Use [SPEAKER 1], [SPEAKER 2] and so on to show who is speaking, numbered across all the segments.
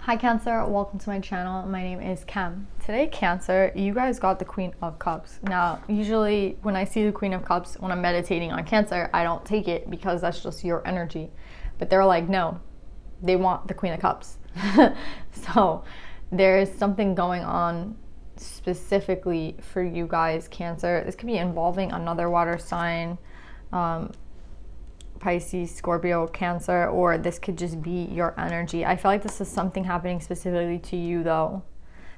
[SPEAKER 1] Hi Cancer, welcome to my channel. My name is Cam. Today Cancer, you guys got the Queen of Cups. Now, usually when I see the Queen of Cups, when I'm meditating on Cancer, I don't take it because that's just your energy. But they're like, no, they want the Queen of Cups. So there's something going on specifically for you guys, Cancer. This could be involving another water sign, Pisces, Scorpio, Cancer, or this could just be your energy. I feel like this is something happening specifically to you though,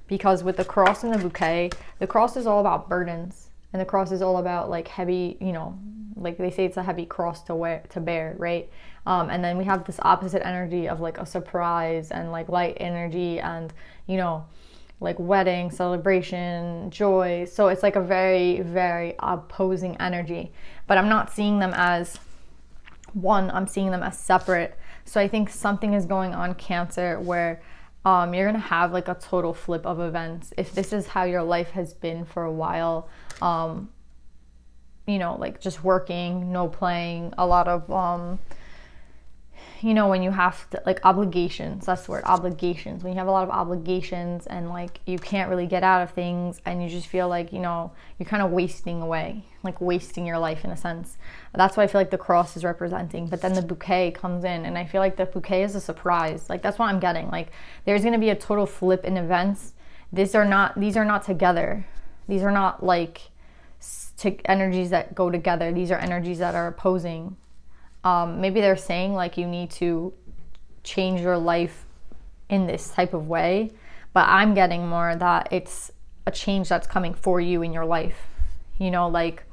[SPEAKER 1] because with the cross and the bouquet, the cross is all about burdens, and the cross is all about like heavy, like they say it's a heavy cross to bear, right? And then we have this opposite energy of like a surprise and like light energy and like wedding, celebration, joy. So it's like a very, very opposing energy, but I'm not seeing them as one, I'm seeing them as separate. So I think something is going on, Cancer, where you're gonna have like a total flip of events. If this is how your life has been for a while, like just working, no playing, a lot of when you have to, like, obligations, that's the word, obligations. When you have a lot of obligations and like you can't really get out of things and you just feel like, you're kind of wasting away, like wasting your life in a sense. That's what I feel like the cross is representing. But then the bouquet comes in and I feel like the bouquet is a surprise. Like that's what I'm getting. Like there's going to be a total flip in events. These are not together. These are not like energies that go together. These are energies that are opposing. Maybe they're saying like you need to change your life in this type of way, but I'm getting more that it's a change that's coming for you in your life, like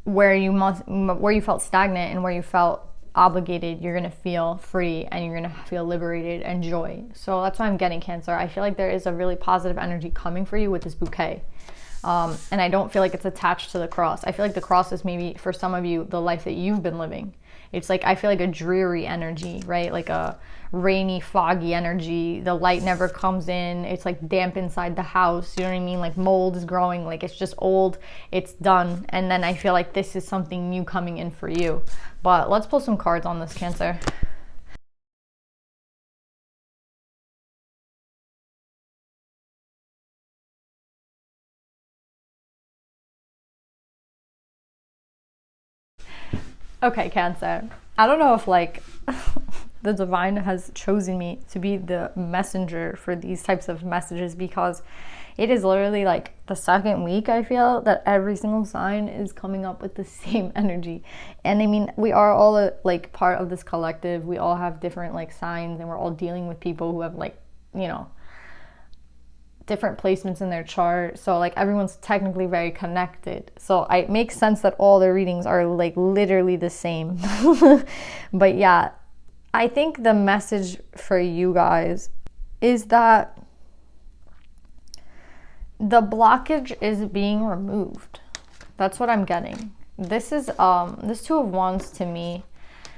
[SPEAKER 1] where you felt stagnant and where you felt obligated, you're gonna feel free and you're gonna feel liberated and joy. So that's why I'm getting, Cancer. I feel like there is a really positive energy coming for you with this bouquet. And I don't feel like it's attached to the cross. I feel like the cross is maybe for some of you the life that you've been living. It's like, I feel like a dreary energy, right? Like a rainy, foggy energy. The light never comes in. It's like damp inside the house. You know what I mean? Like mold is growing. Like it's just old. It's done. And then I feel like this is something new coming in for you. But let's pull some cards on this, Cancer. Okay, Cancer. I don't know if like the divine has chosen me to be the messenger for these types of messages, because it is literally like the second week I feel that every single sign is coming up with the same energy. And I mean, we are all like part of this collective. We all have different like signs, and we're all dealing with people who have like, different placements in their chart. So like everyone's technically very connected. So it makes sense that all the readings are like literally the same. But yeah, I think the message for you guys is that the blockage is being removed. That's what I'm getting. This is this Two of Wands to me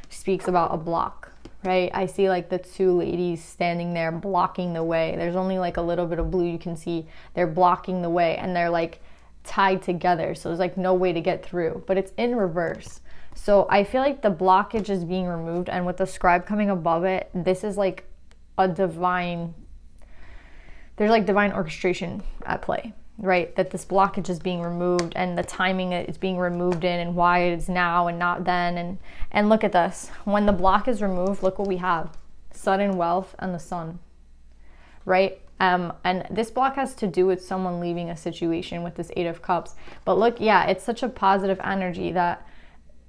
[SPEAKER 1] speaks about a block. Right? I see like the two ladies standing there blocking the way. There's only like a little bit of blue you can see. They're blocking the way and they're like tied together. So there's like no way to get through, but it's in reverse. So I feel like the blockage is being removed, and with the scribe coming above it, this is like a divine, there's like divine orchestration at play, right? That this blockage is being removed and the timing it's being removed in, and why it's now and not then. And look at this. When the block is removed, look what we have. Sudden wealth and the sun, right? And this block has to do with someone leaving a situation with this Eight of Cups. But look, yeah, it's such a positive energy that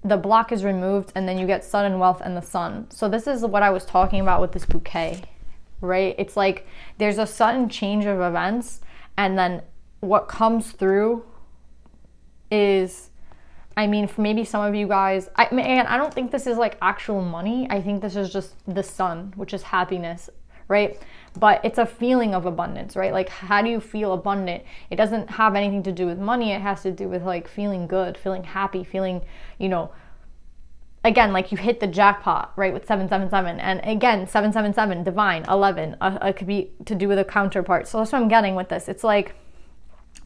[SPEAKER 1] the block is removed and then you get sudden wealth and the sun. So this is what I was talking about with this bouquet, right? It's like there's a sudden change of events, and then what comes through is, I mean, for maybe some of you guys, I don't think this is like actual money. I think this is just the sun, which is happiness, right? But it's a feeling of abundance, right? Like, how do you feel abundant? It doesn't have anything to do with money. It has to do with like feeling good, feeling happy, feeling, again, like you hit the jackpot, right? With 777, and again, 777, divine, 11. It could be to do with a counterpart. So that's what I'm getting with this. It's like,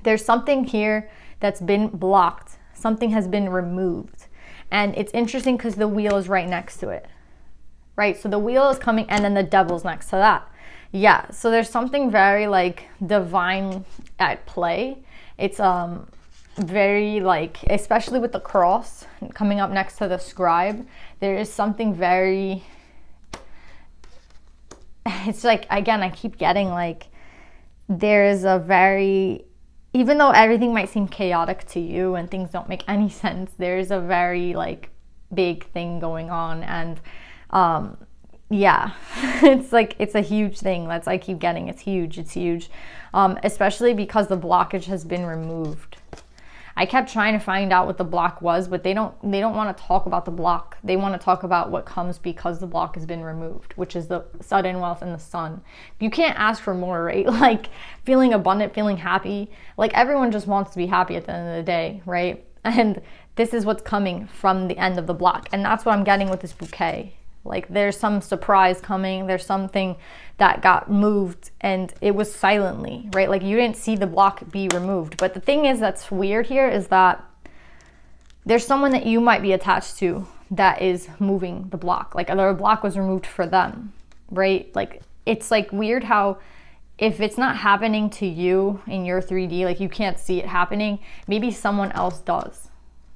[SPEAKER 1] there's something here that's been blocked. Something has been removed. And it's interesting because the wheel is right next to it, right? So the wheel is coming and then the devil's next to that. Yeah, so there's something very like divine at play. It's very like, especially with the cross coming up next to the scribe, there is something very, it's like, again, I keep getting like, there's a very, even though everything might seem chaotic to you and things don't make any sense, there's a very like big thing going on. And yeah, it's like, it's a huge thing. That's, I keep getting, it's huge, especially because the blockage has been removed. I kept trying to find out what the block was, but they don't want to talk about the block. They want to talk about what comes because the block has been removed, which is the sudden wealth and the sun. You can't ask for more, right? Like feeling abundant, feeling happy. Like everyone just wants to be happy at the end of the day, right? And this is what's coming from the end of the block. And that's what I'm getting with this bouquet. Like there's some surprise coming. There's something that got moved and it was silently, right? Like you didn't see the block be removed. But the thing is that's weird here is that there's someone that you might be attached to that is moving the block. Like the block was removed for them, right? Like it's like weird how if it's not happening to you in your 3D, like you can't see it happening, maybe someone else does.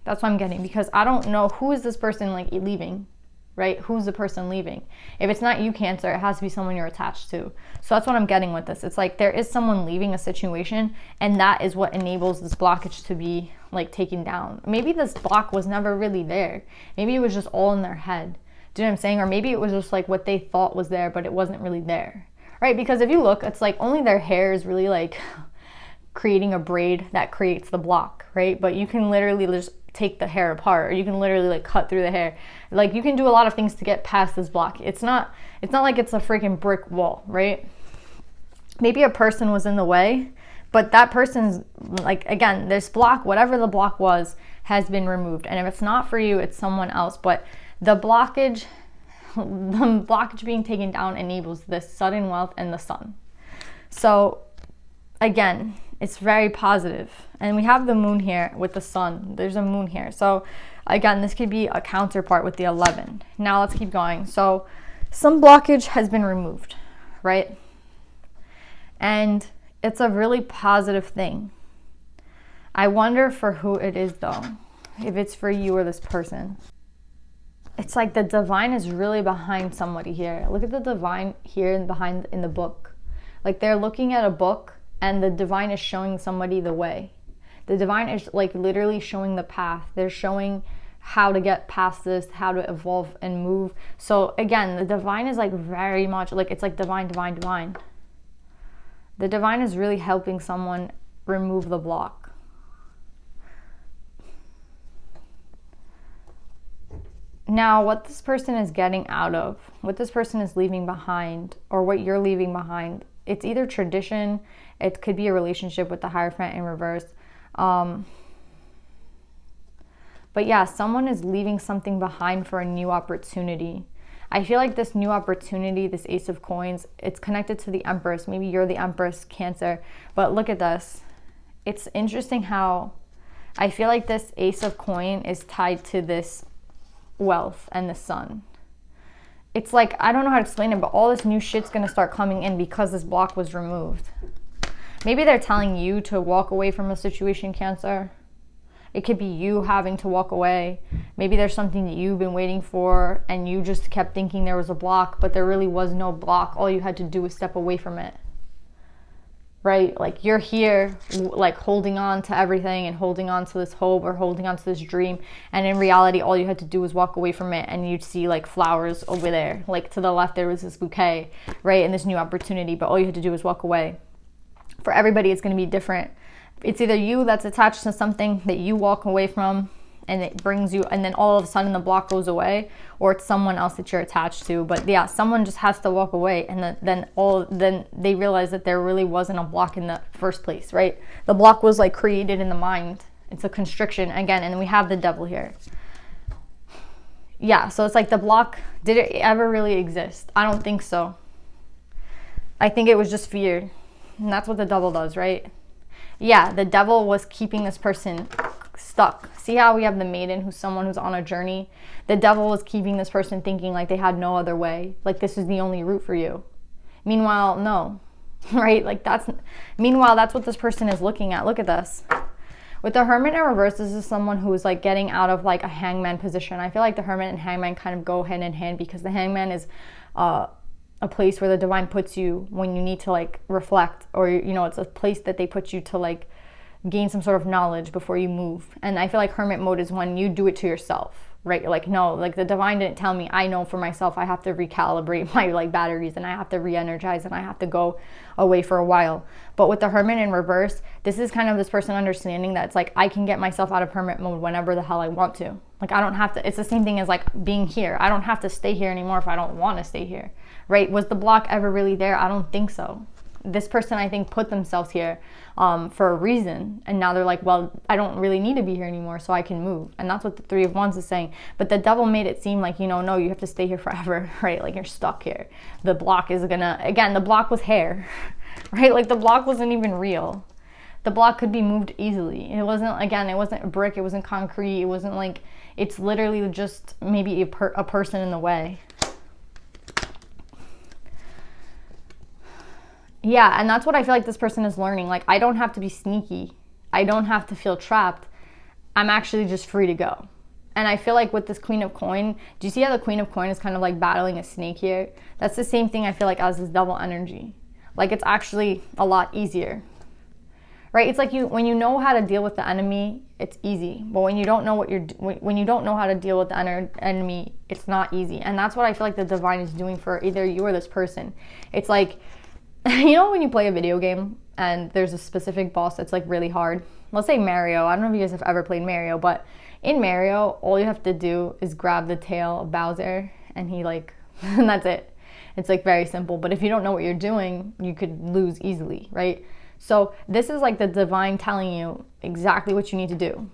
[SPEAKER 1] That's what I'm getting, because I don't know who is this person like leaving. Right? Who's the person leaving? If it's not you, Cancer, it has to be someone you're attached to. So that's what I'm getting with this. It's like there is someone leaving a situation, and that is what enables this blockage to be like taken down. Maybe this block was never really there. Maybe it was just all in their head. Do you know what I'm saying? Or maybe it was just like what they thought was there, but it wasn't really there. Right? Because if you look, it's like only their hair is really like creating a braid that creates the block, right? But you can literally just take the hair apart, or you can literally like cut through the hair. Like you can do a lot of things to get past this block. It's not like it's a freaking brick wall, right? Maybe a person was in the way, but that person's like, again, this block, whatever the block was, has been removed. And if it's not for you, it's someone else. But the blockage being taken down enables this sudden wealth and the sun. So again, it's very positive. And we have the moon here with the sun. There's a moon here. So again, this could be a counterpart with the 11. Now let's keep going. So some blockage has been removed, right? And it's a really positive thing. I wonder for who it is though. If it's for you or this person. It's like the divine is really behind somebody here. Look at the divine here and behind in the book. Like they're looking at a book and the divine is showing somebody the way. The divine is like literally showing the path. They're showing how to get past this, how to evolve and move. So again, the divine is like very much like, it's like divine. The divine is really helping someone remove the block. Now, what this person is getting out of, what this person is leaving behind, or what you're leaving behind, it's either tradition, it could be a relationship with the Hierophant in reverse. But yeah, someone is leaving something behind for a new opportunity. I feel like this new opportunity, this Ace of Coins, it's connected to the Empress. Maybe you're the Empress, Cancer. But look at this. It's interesting how I feel like this Ace of Coin is tied to this wealth and the sun. It's like, I don't know how to explain it, but all this new shit's gonna start coming in because this block was removed. Maybe they're telling you to walk away from a situation, Cancer. It could be you having to walk away. Maybe there's something that you've been waiting for and you just kept thinking there was a block, but there really was no block. All you had to do was step away from it. Right? Like you're here, like holding on to everything and holding on to this hope or holding on to this dream. And in reality, all you had to do was walk away from it and you'd see like flowers over there. Like to the left, there was this bouquet, right? And this new opportunity, but all you had to do was walk away. For everybody, it's going to be different. It's either you that's attached to something that you walk away from and it brings you, and then all of a sudden the block goes away, or it's someone else that you're attached to. But yeah, someone just has to walk away, and then they realize that there really wasn't a block in the first place, right? The block was like created in the mind. It's a constriction again, and we have the devil here. Yeah, so it's like the block, did it ever really exist? I don't think so. I think it was just fear, and that's what the devil does, right? Yeah, the devil was keeping this person stuck. See how we have the Maiden, who's someone who's on a journey? The devil was keeping this person thinking like they had no other way, like this is the only route for you. Meanwhile, no, right? Like meanwhile, that's what this person is looking at. Look at this. With the Hermit in reverse, this is someone who is like getting out of like a hangman position. I feel like the Hermit and hangman kind of go hand in hand, because the hangman is a place where the divine puts you when you need to like reflect, or, you know, it's a place that they put you to like gain some sort of knowledge before you move. And I feel like hermit mode is when you do it to yourself, right? You're like, no, like the divine didn't tell me. I know for myself I have to recalibrate my like batteries, and I have to re-energize, and I have to go away for a while. But with the Hermit in reverse, this is kind of this person understanding that it's like, I can get myself out of hermit mode whenever the hell I want to. Like I don't have to, it's the same thing as like being here. I don't have to stay here anymore if I don't want to stay here, right? Was the block ever really there? I don't think so. This person, I think, put themselves here for a reason, and now they're like, well, I don't really need to be here anymore, so I can move. And that's what the Three of Wands is saying. But the devil made it seem like, you know, no, you have to stay here forever, right? Like you're stuck here. The block is gonna, again, the block was hair, right? Like the block wasn't even real. The block could be moved easily. It wasn't, again, it wasn't a brick, it wasn't concrete, it wasn't like, it's literally just maybe a person in the way. Yeah, and that's what I feel like this person is learning. Like, I don't have to be sneaky. I don't have to feel trapped. I'm actually just free to go. And I feel like with this Queen of Coin, do you see how the Queen of Coin is kind of like battling a snake here? That's the same thing I feel like as this double energy. Like, it's actually a lot easier, right? It's like when you know how to deal with the enemy, it's easy. But when you don't know when you don't know how to deal with the enemy, it's not easy. And that's what I feel like the divine is doing for either you or this person. It's like, you know when you play a video game and there's a specific boss that's like really hard? Let's say Mario. I don't know if you guys have ever played Mario, but in Mario, all you have to do is grab the tail of Bowser and he like, and that's it. It's like very simple. But if you don't know what you're doing, you could lose easily, right? So this is like the divine telling you exactly what you need to do.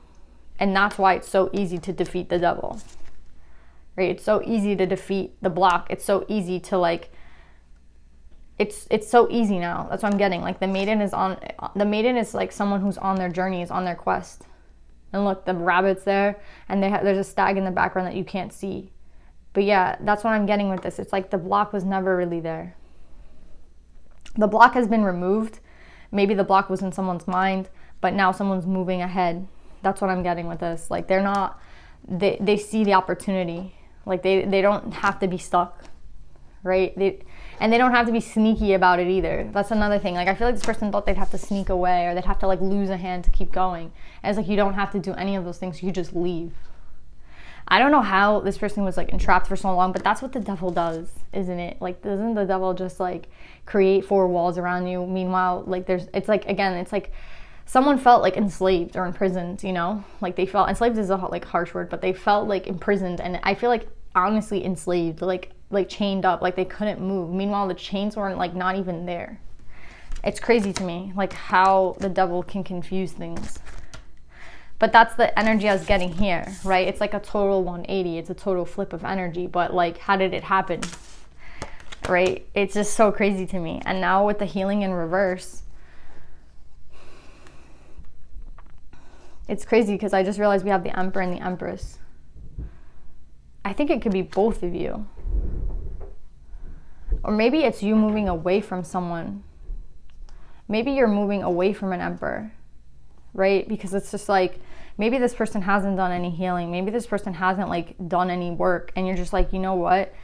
[SPEAKER 1] And that's why it's so easy to defeat the devil, right? It's so easy to defeat the block. It's so easy to like, it's so easy now. That's what I'm getting. Like the maiden is like someone who's on their journey, is on their quest. And look, the rabbit's there, and there's a stag in the background that you can't see. But yeah, that's what I'm getting with this. It's like the block was never really there. The block has been removed. Maybe the block was in someone's mind, but now someone's moving ahead. That's what I'm getting with this. Like they see the opportunity. Like they don't have to be stuck, right? And they don't have to be sneaky about it either. That's another thing. Like I feel like this person thought they'd have to sneak away, or they'd have to like lose a hand to keep going. And it's like you don't have to do any of those things. You just leave. I don't know how this person was like entrapped for so long, but that's what the devil does, isn't it? Like doesn't the devil just like create four walls around you? Meanwhile, like it's like someone felt like enslaved or imprisoned, you know? Like they felt, enslaved is a like harsh word, but they felt like imprisoned. And I feel like honestly enslaved, like chained up, like they couldn't move. Meanwhile, the chains weren't like not even there. It's crazy to me, like how the devil can confuse things. But that's the energy I was getting here, right? It's like a total 180. It's a total flip of energy. But like, how did it happen, right? It's just so crazy to me. And now with the healing in reverse, it's crazy because I just realized we have the Emperor and the Empress. I think it could be both of you. Or maybe it's you moving away from someone. Maybe you're moving away from an Emperor, right? Because it's just like, maybe this person hasn't done any healing. Maybe this person hasn't like done any work. And you're just like, you know what?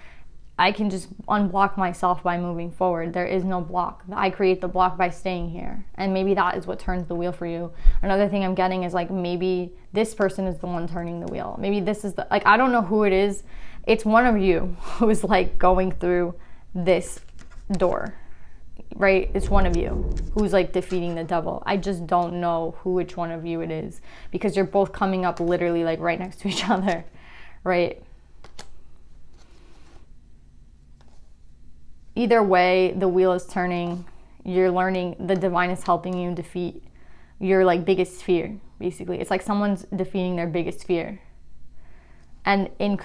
[SPEAKER 1] I can just unblock myself by moving forward. There is no block. I create the block by staying here. And maybe that is what turns the wheel for you. Another thing I'm getting is like, maybe this person is the one turning the wheel. Maybe this is like, I don't know who it is. It's one of you who's like going through this door, right? It's one of you who's like defeating the devil. I just don't know which one of you it is, because you're both coming up literally like right next to each other, right? Either way, the wheel is turning. You're learning, the divine is helping you defeat your like biggest fear, basically. It's like someone's defeating their biggest fear. And in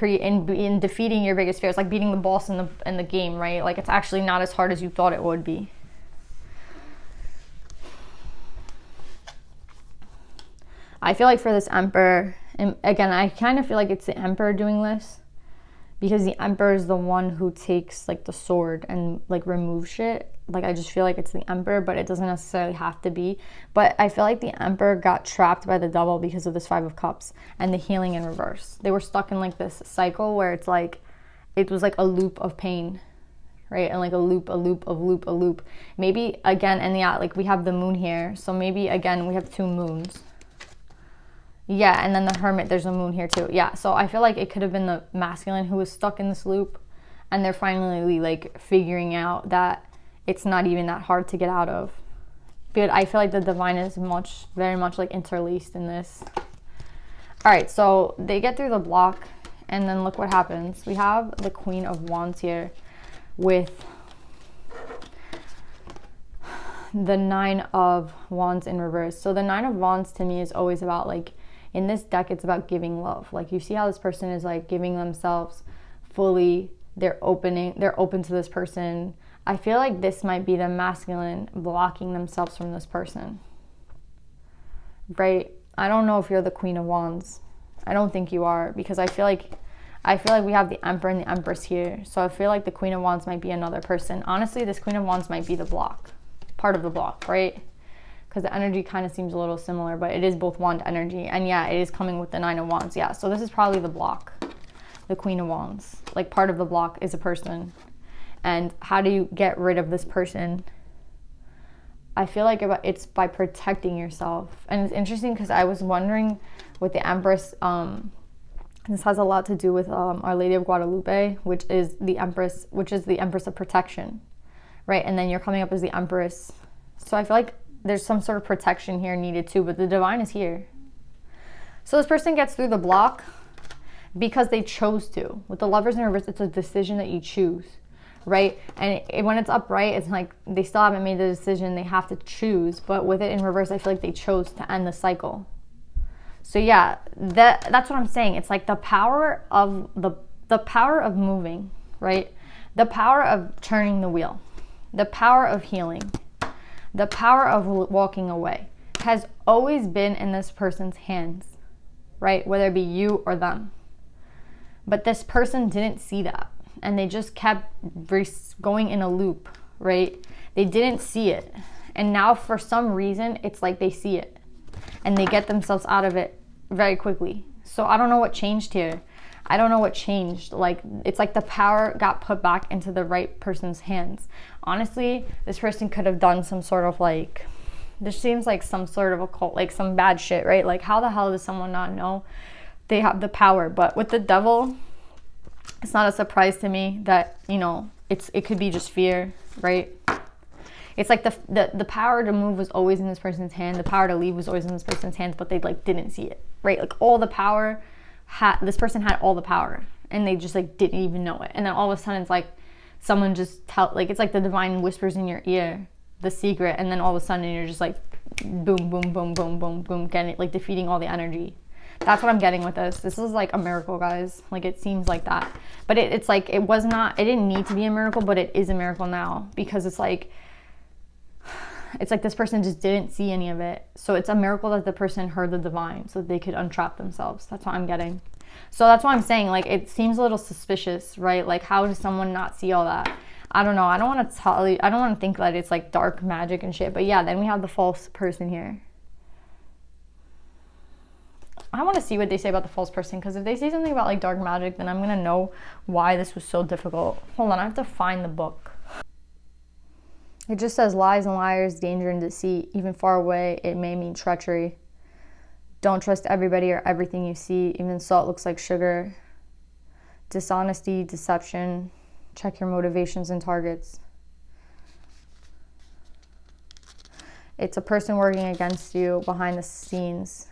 [SPEAKER 1] defeating your biggest fear, it's like beating the boss in the game, right? Like it's actually not as hard as you thought it would be. I feel like for this Emperor, and again, I kind of feel like it's the Emperor doing this, because the Emperor is the one who takes like the sword and like removes shit. Like, I just feel like it's the Emperor, but it doesn't necessarily have to be. But I feel like the Emperor got trapped by the Devil because of this Five of Cups and the healing in reverse. They were stuck in like this cycle where it's like, it was like a loop of pain, right? And like a loop of loop. Maybe again, and yeah, like we have the moon here. So maybe again, we have two moons. Yeah, and then the Hermit, there's a moon here too. Yeah, so I feel like it could have been the masculine who was stuck in this loop, and they're finally like figuring out that it's not even that hard to get out of. But I feel like the divine is very much like interlaced in this. All right, so they get through the block, and then look what happens. We have the Queen of Wands here with the Nine of Wands in reverse. So the Nine of Wands to me is always about like, in this deck, it's about giving love. Like, you see how this person is like giving themselves fully. They're open to this person. I feel like this might be the masculine blocking themselves from this person, right? I don't know if you're the Queen of Wands. I don't think you are, because I feel like we have the Emperor and the Empress here. So I feel like the Queen of Wands might be another person. Honestly, this Queen of Wands might be the block, part of the block, right? Because the energy kind of seems a little similar, but it is both wand energy. And yeah, it is coming with the Nine of Wands. Yeah, so this is probably the block, the Queen of Wands. Like, part of the block is a person. And how do you get rid of this person? I feel like it's by protecting yourself. And it's interesting because I was wondering with the Empress, this has a lot to do with Our Lady of Guadalupe, which is the Empress of protection, right? And then you're coming up as the Empress. So I feel like there's some sort of protection here needed too, but the divine is here. So this person gets through the block because they chose to. With the Lovers in reverse, it's a decision that you choose, right? And when it's upright, it's like they still haven't made the decision, they have to choose. But with it in reverse, I feel like they chose to end the cycle. So yeah, that's what I'm saying. It's like the power of the power of moving, right? The power of turning the wheel, the power of healing, the power of walking away has always been in this person's hands, right? Whether it be you or them. But this person didn't see that, and they just kept going in a loop, right? They didn't see it. And now for some reason, it's like they see it and they get themselves out of it very quickly. So I don't know what changed here. I don't know what changed. Like, it's like the power got put back into the right person's hands. Honestly, this person could have done some sort of like, this seems like some sort of occult, like some bad shit, right? Like, how the hell does someone not know they have the power? But with the Devil, it's not a surprise to me that, you know, it could be just fear, right? It's like the power to move was always in this person's hand. The power to leave was always in this person's hands, but they like didn't see it, right? Like, all the power this person had all the power, and they just like didn't even know it. And then all of a sudden it's like someone just it's like the divine whispers in your ear the secret, and then all of a sudden you're just like boom, boom, boom, boom, boom, boom, getting like defeating all the energy. That's what I'm getting with this. This is like a miracle, guys. Like, it seems like that, but it's like it didn't need to be a miracle, but it is a miracle now, because it's like this person just didn't see any of it. So it's a miracle that the person heard the divine so that they could untrap themselves. That's what I'm getting. So that's why I'm saying, like, it seems a little suspicious, right? Like, how does someone not see all that? I don't know. I don't want to tell you. I don't want to think that it's like dark magic and shit. But yeah, then we have the false person here. I want to see what they say about the false person, because if they say something about like dark magic, then I'm going to know why this was so difficult. Hold on. I have to find the book. It just says lies and liars, danger and deceit. Even far away, it may mean treachery. Don't trust everybody or everything you see. Even salt looks like sugar. Dishonesty, deception. Check your motivations and targets. It's a person working against you behind the scenes.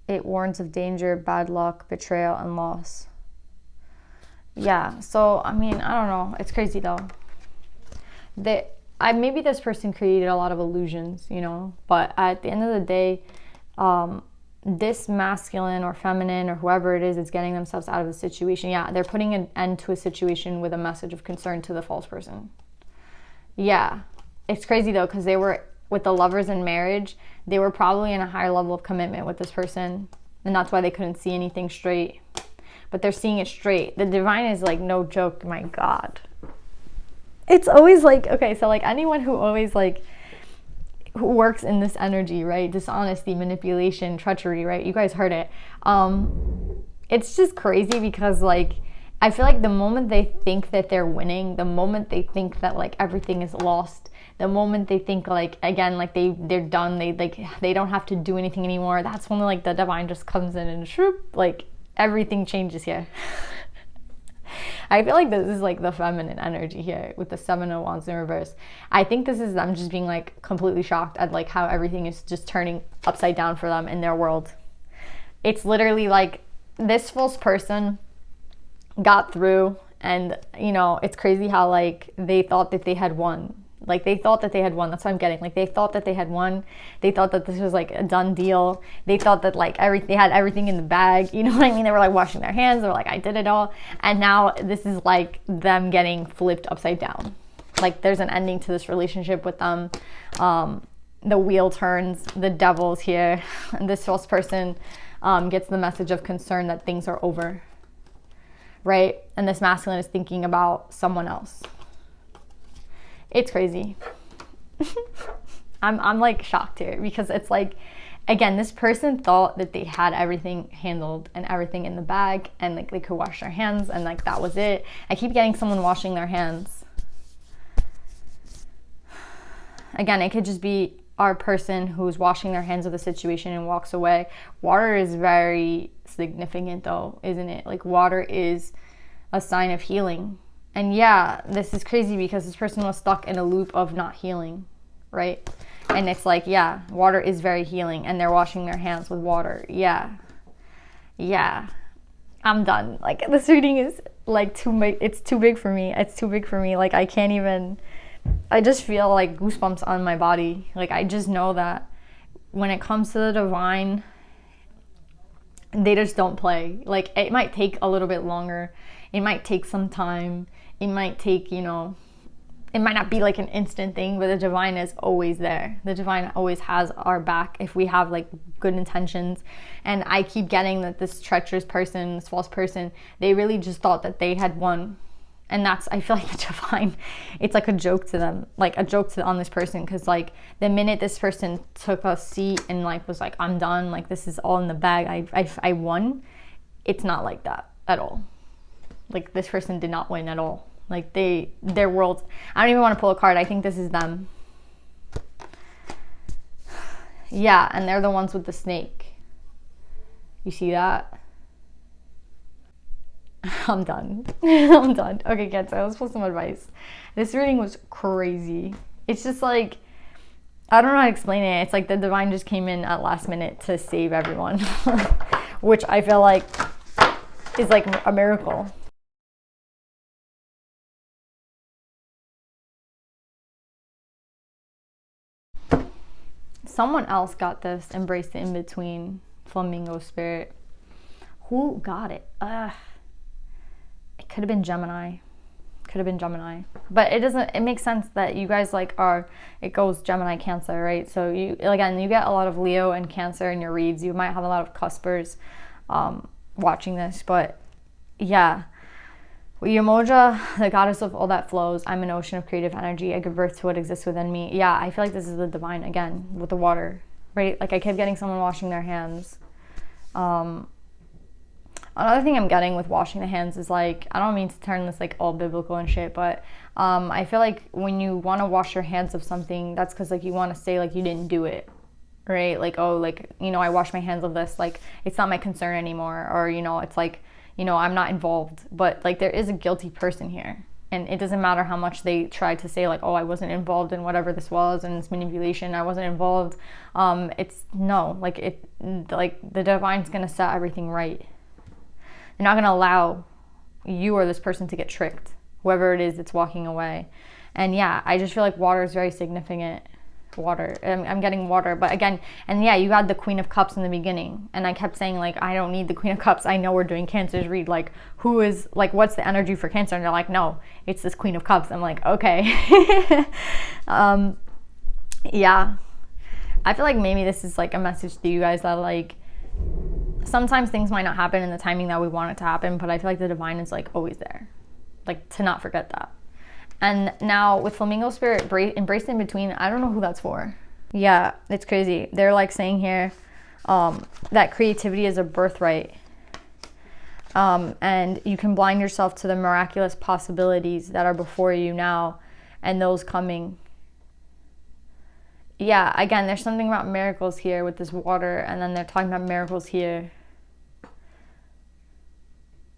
[SPEAKER 1] It warns of danger, bad luck, betrayal, and loss. Yeah, so, I mean, I don't know. It's crazy, though. Maybe this person created a lot of illusions, you know, but at the end of the day, this masculine or feminine or whoever it is getting themselves out of the situation. Yeah, they're putting an end to a situation with a message of concern to the false person. Yeah, it's crazy though, because they were with the lovers in marriage, they were probably in a higher level of commitment with this person, and that's why they couldn't see anything straight. But they're seeing it straight. The divine is like no joke, my God. It's always like, okay, so like anyone who always like, who works in this energy, right? Dishonesty, manipulation, treachery, right? You guys heard it. It's just crazy because like, I feel like the moment they think that they're winning, the moment they think that like everything is lost, the moment they think like, again, like they're done, they don't have to do anything anymore, that's when like the divine just comes in and shroop, like everything changes here. I feel like this is like the feminine energy here with the 7 of Wands in reverse. I think this is them just being like completely shocked at like how everything is just turning upside down for them in their world. It's literally like this false person got through, and you know, it's crazy how like they thought that they had won. Like they thought that they had won. That's what I'm getting. Like they thought that they had won. They thought that this was like a done deal. They thought that like they had everything in the bag. You know what I mean? They were like washing their hands. They were like, I did it all. And now this is like them getting flipped upside down. Like there's an ending to this relationship with them. The wheel turns. The devil's here. And this false person gets the message of concern that things are over. Right? And this masculine is thinking about someone else. It's crazy. I'm like shocked here because it's like, again, this person thought that they had everything handled and everything in the bag and like they could wash their hands and like that was it. I keep getting someone washing their hands. Again, it could just be our person who's washing their hands of the situation and walks away. Water is very significant though, isn't it? Like water is a sign of healing. And yeah, this is crazy because this person was stuck in a loop of not healing, right? And it's like, yeah, water is very healing and they're washing their hands with water. Yeah. I'm done. Like this reading is like too big. It's too big for me. It's too big for me. Like I can't even, I just feel like goosebumps on my body. Like I just know that when it comes to the divine, they just don't play. Like it might take a little bit longer. It might take some time. It might take, you know, it might not be like an instant thing, but the divine is always there. The divine always has our back if we have like good intentions. And I keep getting that this treacherous person, this false person, they really just thought that they had won. And that's, I feel like the divine, it's like a joke to them, like a joke on this person. Cause like the minute this person took a seat and like was like, I'm done, like this is all in the bag, I won. It's not like that at all. Like this person did not win at all. Like their world, I don't even want to pull a card. I think this is them. Yeah, and they're the ones with the snake. You see that? I'm done. I'm done. Okay, Cancer, let's pull some advice. This reading was crazy. It's just like, I don't know how to explain it. It's like the divine just came in at last minute to save everyone. Which I feel like is like a miracle. Someone else got this. Embrace the in-between. Flamingo spirit. Who got it? It could have been Gemini. But it makes sense that you guys like it goes Gemini, Cancer, right? So you get a lot of Leo and Cancer in your reads. You might have a lot of cuspers watching this, but yeah. Umoja, the goddess of all that flows. I'm an ocean of creative energy. I give birth to what exists within me. Yeah, I feel like this is the divine again with the water, right? Like I kept getting someone washing their hands. Another thing I'm getting with washing the hands is like, I don't mean to turn this like all biblical and shit, but I feel like when you want to wash your hands of something, that's because like you want to say like you didn't do it, right? Like, oh, like, you know, I wash my hands of this, like it's not my concern anymore, or you know, it's like, you know, I'm not involved. But like there is a guilty person here, and it doesn't matter how much they try to say like, oh, I wasn't involved in whatever this was and it's manipulation, I wasn't involved. It's no, like the divine's gonna set everything right. They're not gonna allow you or this person to get tricked, whoever it is that's walking away. And yeah, I just feel like water is very significant. Water, I'm getting water, but again, and yeah, you got the Queen of Cups in the beginning, and I kept saying like, I don't need the Queen of Cups. I know we're doing Cancer's read, like who is like, what's the energy for Cancer? And they're like, no, it's this Queen of Cups. I'm like, okay. Yeah. I feel like maybe this is like a message to you guys that like sometimes things might not happen in the timing that we want it to happen, but I feel like the divine is like always there. Like to not forget that. And now with Flamingo Spirit embraced in between, I don't know who that's for. Yeah, it's crazy. They're like saying here that creativity is a birthright. And you can blind yourself to the miraculous possibilities that are before you now and those coming. Yeah, again, there's something about miracles here with this water, and then they're talking about miracles here.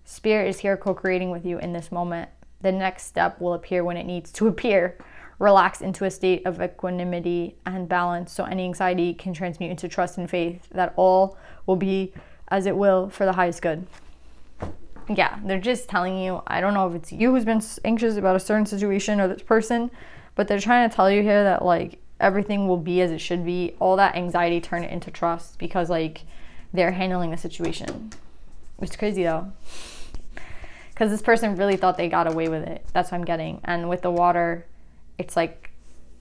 [SPEAKER 1] Spirit is here co-creating with you in this moment. The next step will appear when it needs to appear. Relax into a state of equanimity and balance so any anxiety can transmute into trust and faith that all will be as it will for the highest good. Yeah, they're just telling you, I don't know if it's you who's been anxious about a certain situation or this person, but they're trying to tell you here that like everything will be as it should be. All that anxiety, turn it into trust because like they're handling the situation. It's crazy though, because this person really thought they got away with it. That's what I'm getting. And with the water, it's like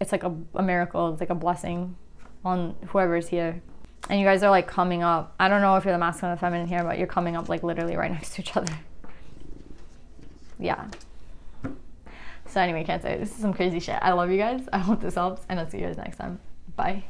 [SPEAKER 1] a miracle. It's like a blessing on whoever's here. And you guys are like coming up. I don't know if you're the masculine or feminine here, but you're coming up like literally right next to each other. Yeah. So anyway, Cancer, this is some crazy shit. I love you guys. I hope this helps, and I'll see you guys next time. Bye.